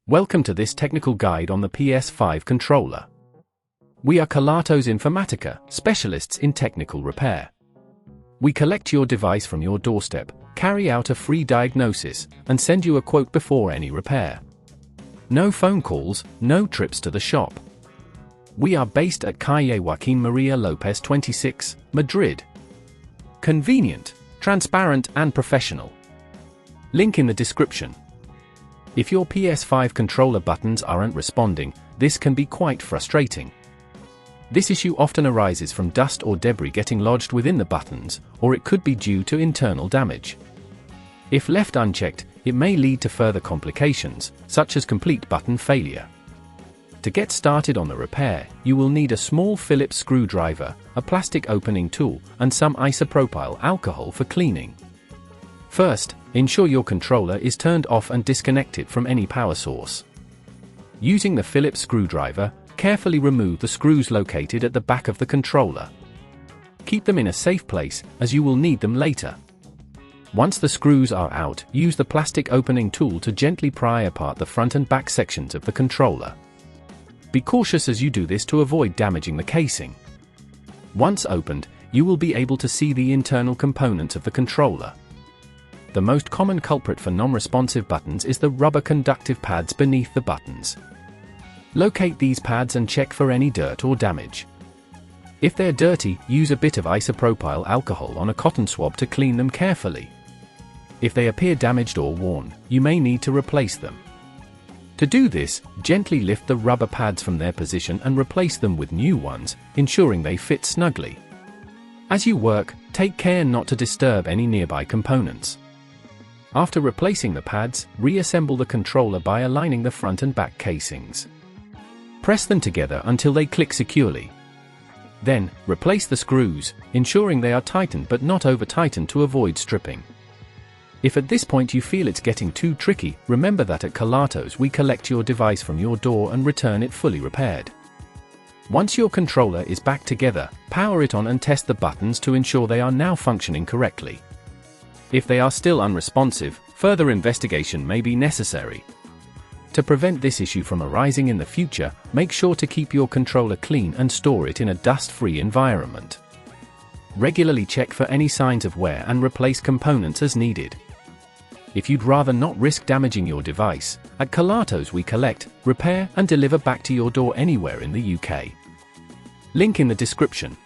Welcome to this technical guide on the PS5 controller. We are Kelatos Informatica, specialists in technical repair. We collect your device from your doorstep, carry out a free diagnosis, and send you a quote before any repair. No phone calls, no trips to the shop. We are based at Calle Joaquín María López 26, Madrid. Convenient, transparent and professional. Link in the description. If your PS5 controller buttons aren't responding, this can be quite frustrating. This issue often arises from dust or debris getting lodged within the buttons, or it could be due to internal damage. If left unchecked, it may lead to further complications, such as complete button failure. To get started on the repair, you will need a small Phillips screwdriver, a plastic opening tool, and some isopropyl alcohol for cleaning. First, ensure your controller is turned off and disconnected from any power source. Using the Phillips screwdriver, carefully remove the screws located at the back of the controller. Keep them in a safe place, as you will need them later. Once the screws are out, use the plastic opening tool to gently pry apart the front and back sections of the controller. Be cautious as you do this to avoid damaging the casing. Once opened, you will be able to see the internal components of the controller. The most common culprit for non-responsive buttons is the rubber conductive pads beneath the buttons. Locate these pads and check for any dirt or damage. If they're dirty, use a bit of isopropyl alcohol on a cotton swab to clean them carefully. If they appear damaged or worn, you may need to replace them. To do this, gently lift the rubber pads from their position and replace them with new ones, ensuring they fit snugly. As you work, take care not to disturb any nearby components. After replacing the pads, reassemble the controller by aligning the front and back casings. Press them together until they click securely. Then, replace the screws, ensuring they are tightened but not over-tightened to avoid stripping. If at this point you feel it's getting too tricky, remember that at Kelatos we collect your device from your door and return it fully repaired. Once your controller is back together, power it on and test the buttons to ensure they are now functioning correctly. If they are still unresponsive, further investigation may be necessary. To prevent this issue from arising in the future, make sure to keep your controller clean and store it in a dust-free environment. Regularly check for any signs of wear and replace components as needed. If you'd rather not risk damaging your device, at Kelatos we collect, repair and deliver back to your door anywhere in the UK. Link in the description.